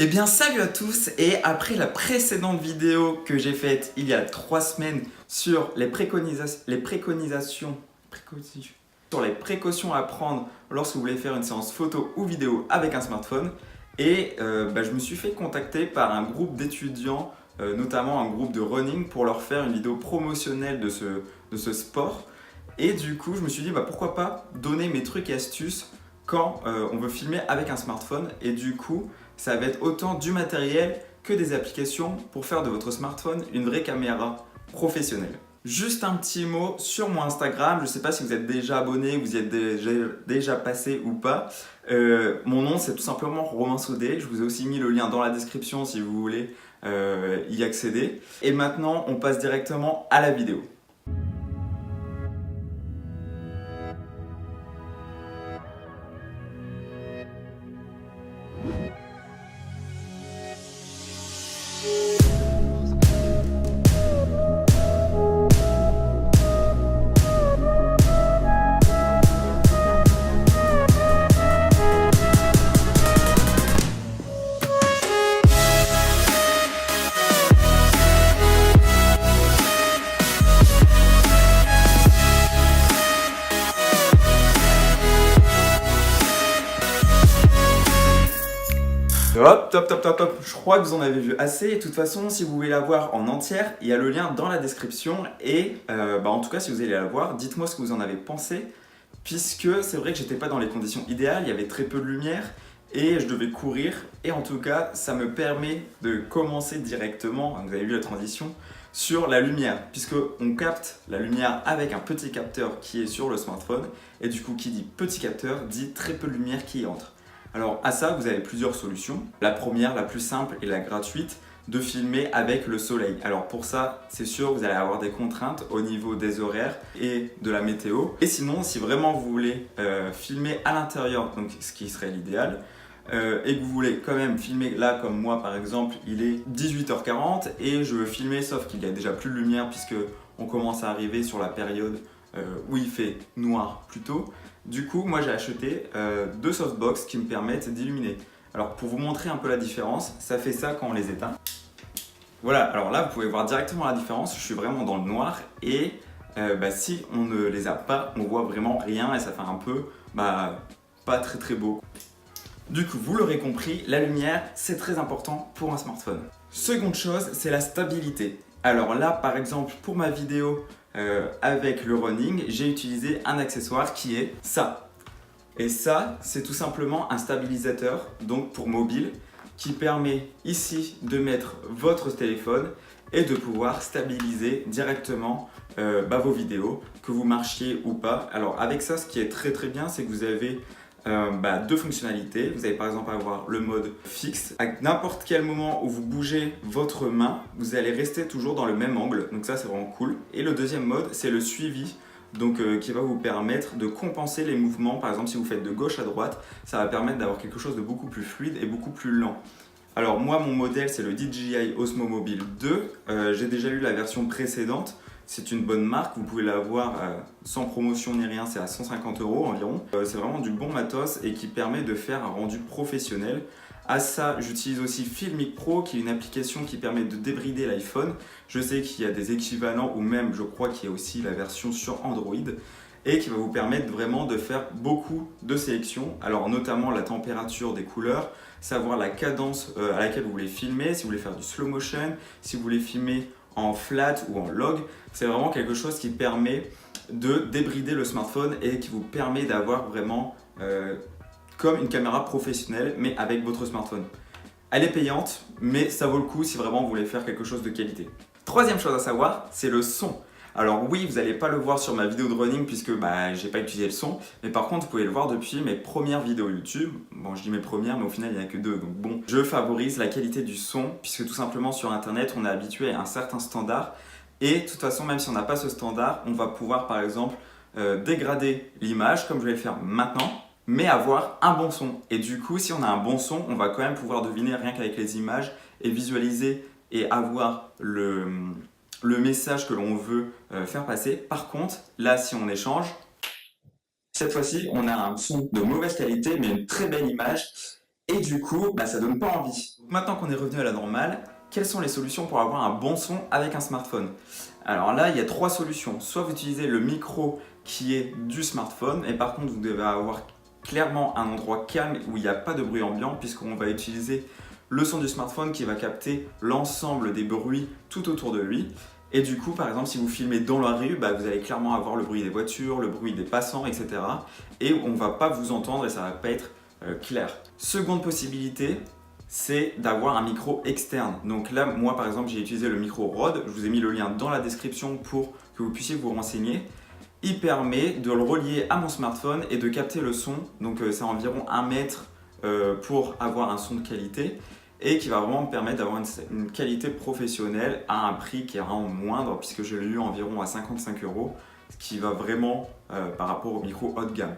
Eh bien salut à tous, et après la précédente vidéo que j'ai faite il y a 3 semaines sur les sur les précautions à prendre lorsque vous voulez faire une séance photo ou vidéo avec un smartphone, je me suis fait contacter par un groupe d'étudiants, notamment un groupe de running, pour leur faire une vidéo promotionnelle de ce sport. Et du coup je me suis dit pourquoi pas donner mes trucs et astuces quand on veut filmer avec un smartphone. Et du coup ça va être autant du matériel que des applications pour faire de votre smartphone une vraie caméra professionnelle. Juste un petit mot sur mon Instagram, je ne sais pas si vous êtes déjà abonné, vous y êtes déjà passé ou pas. Mon nom c'est tout simplement Romain Saudet, je vous ai aussi mis le lien dans la description si vous voulez y accéder. Et maintenant on passe directement à la vidéo. Hop, top. Je crois que vous en avez vu assez. De toute façon, si vous voulez la voir en entière, il y a le lien dans la description. Et en tout cas, si vous allez la voir, dites-moi ce que vous en avez pensé. Puisque c'est vrai que j'étais pas dans les conditions idéales, il y avait très peu de lumière et je devais courir. Et en tout cas, ça me permet de commencer directement, vous avez vu la transition, sur la lumière. Puisqu'on capte la lumière avec un petit capteur qui est sur le smartphone. Et du coup, qui dit petit capteur, dit très peu de lumière qui y entre. Alors à ça, vous avez plusieurs solutions. La première, la plus simple et la gratuite, de filmer avec le soleil. Alors pour ça, c'est sûr, vous allez avoir des contraintes au niveau des horaires et de la météo. Et sinon, si vraiment vous voulez filmer à l'intérieur, donc ce qui serait l'idéal, et que vous voulez quand même filmer, là comme moi par exemple, il est 18h40 et je veux filmer, sauf qu'il y a déjà plus de lumière puisque on commence à arriver sur la période où il fait noir plutôt. Du coup, moi j'ai acheté deux softbox qui me permettent d'illuminer. Alors pour vous montrer un peu la différence, ça fait ça quand on les éteint. Voilà, alors là vous pouvez voir directement la différence, je suis vraiment dans le noir et si on ne les a pas, on voit vraiment rien et ça fait un peu pas très beau. Du coup, vous l'aurez compris, la lumière c'est très important pour un smartphone. Seconde chose, c'est la stabilité. Alors là, par exemple, pour ma vidéo avec le running, j'ai utilisé un accessoire qui est ça. Et ça, c'est tout simplement un stabilisateur, donc pour mobile, qui permet ici de mettre votre téléphone et de pouvoir stabiliser directement vos vidéos, que vous marchiez ou pas. Alors avec ça, ce qui est très bien, c'est que vous avez deux fonctionnalités. Vous allez par exemple avoir le mode fixe. À n'importe quel moment où vous bougez votre main, vous allez rester toujours dans le même angle. Donc ça, c'est vraiment cool. Et le deuxième mode, c'est le suivi. Donc qui va vous permettre de compenser les mouvements. Par exemple, si vous faites de gauche à droite, ça va permettre d'avoir quelque chose de beaucoup plus fluide et beaucoup plus lent. Alors moi, mon modèle, c'est le DJI Osmo Mobile 2. J'ai déjà eu la version précédente. C'est une bonne marque, vous pouvez l'avoir sans promotion ni rien, c'est à 150 € environ. C'est vraiment du bon matos et qui permet de faire un rendu professionnel. À ça, j'utilise aussi Filmic Pro, qui est une application qui permet de débrider l'iPhone. Je sais qu'il y a des équivalents, ou même je crois qu'il y a aussi la version sur Android, et qui va vous permettre vraiment de faire beaucoup de sélections. Alors notamment la température des couleurs, savoir la cadence à laquelle vous voulez filmer, si vous voulez faire du slow motion, si vous voulez filmer en flat ou en log. C'est vraiment quelque chose qui permet de débrider le smartphone et qui vous permet d'avoir vraiment comme une caméra professionnelle mais avec votre smartphone. Elle est payante mais ça vaut le coup si vraiment vous voulez faire quelque chose de qualité. Troisième chose à savoir, c'est le son. Alors oui, vous n'allez pas le voir sur ma vidéo de running puisque j'ai pas utilisé le son, mais par contre vous pouvez le voir depuis mes premières vidéos YouTube. Bon, je dis mes premières, mais au final il n'y en a que deux, donc bon. Je favorise la qualité du son puisque tout simplement sur internet on est habitué à un certain standard et de toute façon même si on n'a pas ce standard, on va pouvoir par exemple dégrader l'image comme je vais le faire maintenant, mais avoir un bon son. Et du coup, si on a un bon son, on va quand même pouvoir deviner rien qu'avec les images et visualiser et avoir le message que l'on veut faire passer. Par contre, là, si on échange, cette fois-ci, on a un son de mauvaise qualité, mais une très belle image. et du coup, ça donne pas envie. Maintenant qu'on est revenu à la normale, quelles sont les solutions pour avoir un bon son avec un smartphone? Alors là, il y a 3 solutions. Soit vous utilisez le micro qui est du smartphone, et par contre vous devez avoir clairement un endroit calme où il n'y a pas de bruit ambiant, puisqu'on va utiliser le son du smartphone qui va capter l'ensemble des bruits tout autour de lui. Et du coup, par exemple, si vous filmez dans la rue, vous allez clairement avoir le bruit des voitures, le bruit des passants, etc. Et on ne va pas vous entendre et ça ne va pas être clair. Seconde possibilité, c'est d'avoir un micro externe. Donc là, moi par exemple, j'ai utilisé le micro Rode. Je vous ai mis le lien dans la description pour que vous puissiez vous renseigner. Il permet de le relier à mon smartphone et de capter le son. Donc c'est environ 1 mètre pour avoir un son de qualité et qui va vraiment me permettre d'avoir une qualité professionnelle à un prix qui est vraiment moindre puisque je l'ai eu environ à 55 €, ce qui va vraiment par rapport au micro haut de gamme.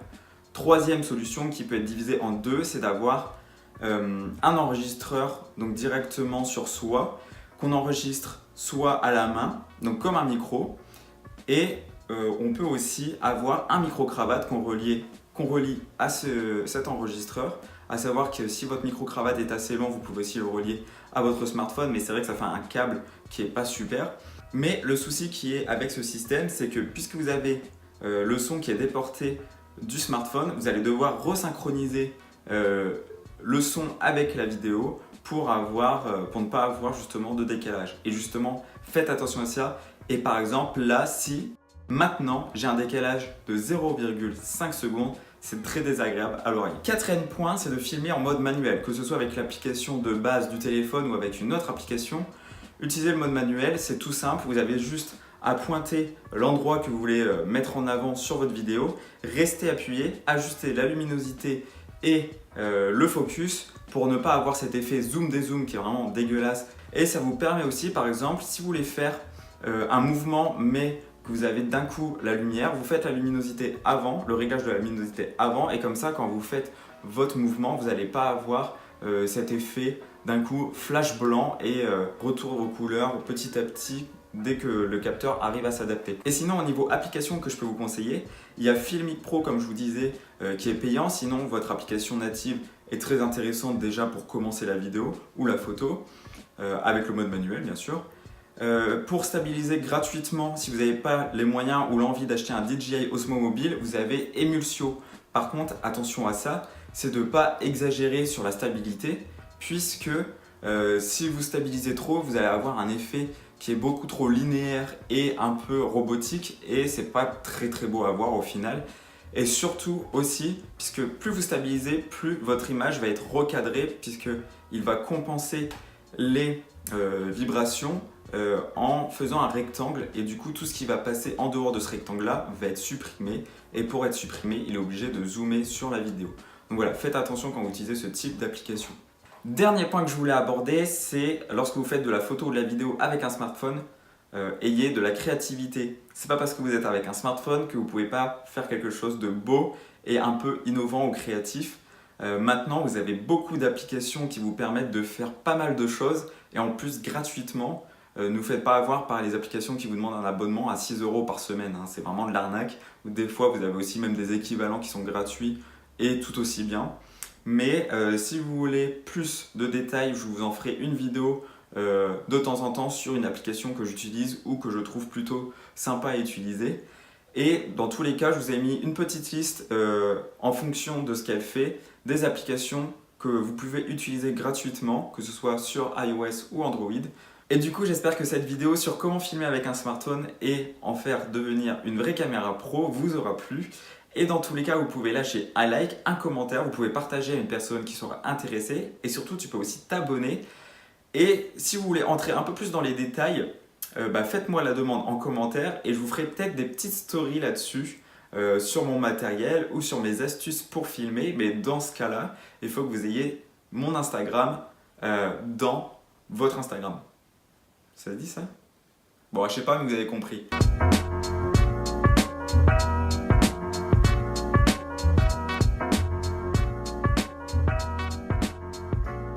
Troisième solution qui peut être divisée en deux, c'est d'avoir un enregistreur donc directement sur soi, qu'on enregistre soit à la main, donc comme un micro, et on peut aussi avoir un micro-cravate qu'on relie à cet enregistreur, à savoir que si votre micro-cravate est assez long, vous pouvez aussi le relier à votre smartphone, mais c'est vrai que ça fait un câble qui n'est pas super. Mais le souci qui est avec ce système, c'est que puisque vous avez le son qui est déporté du smartphone, vous allez devoir resynchroniser le son avec la vidéo pour ne pas avoir justement de décalage. Et justement, faites attention à ça. Et par exemple, là, si maintenant j'ai un décalage de 0,5 secondes, c'est très désagréable à l'oreille. Quatrième point, c'est de filmer en mode manuel, que ce soit avec l'application de base du téléphone ou avec une autre application. Utilisez le mode manuel, c'est tout simple, vous avez juste à pointer l'endroit que vous voulez mettre en avant sur votre vidéo, restez appuyé, ajustez la luminosité et le focus pour ne pas avoir cet effet zoom-dézoom qui est vraiment dégueulasse. Et ça vous permet aussi, par exemple, si vous voulez faire un mouvement mais que vous avez d'un coup la lumière, vous faites la luminosité avant, le réglage de la luminosité avant, et comme ça quand vous faites votre mouvement, vous n'allez pas avoir cet effet d'un coup flash blanc et retour aux couleurs petit à petit dès que le capteur arrive à s'adapter. Et sinon au niveau application que je peux vous conseiller, il y a Filmic Pro comme je vous disais qui est payant, sinon votre application native est très intéressante déjà pour commencer la vidéo ou la photo, avec le mode manuel bien sûr. Pour stabiliser gratuitement, si vous n'avez pas les moyens ou l'envie d'acheter un DJI Osmo Mobile, vous avez Emulsio. Par contre, attention à ça, c'est de ne pas exagérer sur la stabilité, puisque si vous stabilisez trop, vous allez avoir un effet qui est beaucoup trop linéaire et un peu robotique, et c'est pas très très beau à voir au final. Et surtout aussi, puisque plus vous stabilisez, plus votre image va être recadrée, puisqu'il va compenser les vibrations en faisant un rectangle, et du coup tout ce qui va passer en dehors de ce rectangle là va être supprimé, et pour être supprimé il est obligé de zoomer sur la vidéo. Donc voilà, faites attention quand vous utilisez ce type d'application. Dernier point que je voulais aborder, c'est lorsque vous faites de la photo ou de la vidéo avec un smartphone, ayez de la créativité. C'est pas parce que vous êtes avec un smartphone que vous pouvez pas faire quelque chose de beau et un peu innovant ou créatif. Maintenant vous avez beaucoup d'applications qui vous permettent de faire pas mal de choses, et en plus gratuitement. Ne vous faites pas avoir par les applications qui vous demandent un abonnement à 6 € par semaine, hein. C'est vraiment de l'arnaque. Des fois vous avez aussi même des équivalents qui sont gratuits et tout aussi bien. Mais si vous voulez plus de détails, je vous en ferai une vidéo de temps en temps sur une application que j'utilise ou que je trouve plutôt sympa à utiliser. Et dans tous les cas, je vous ai mis une petite liste en fonction de ce qu'elle fait, des applications que vous pouvez utiliser gratuitement, que ce soit sur iOS ou Android. Et du coup, j'espère que cette vidéo sur comment filmer avec un smartphone et en faire devenir une vraie caméra pro vous aura plu. Et dans tous les cas, vous pouvez lâcher un like, un commentaire, vous pouvez partager à une personne qui sera intéressée, et surtout, tu peux aussi t'abonner. Et si vous voulez entrer un peu plus dans les détails, faites-moi la demande en commentaire et je vous ferai peut-être des petites stories là-dessus sur mon matériel ou sur mes astuces pour filmer. Mais dans ce cas-là, il faut que vous ayez mon Instagram dans votre Instagram. Ça se dit ça? Bon, je sais pas, mais vous avez compris.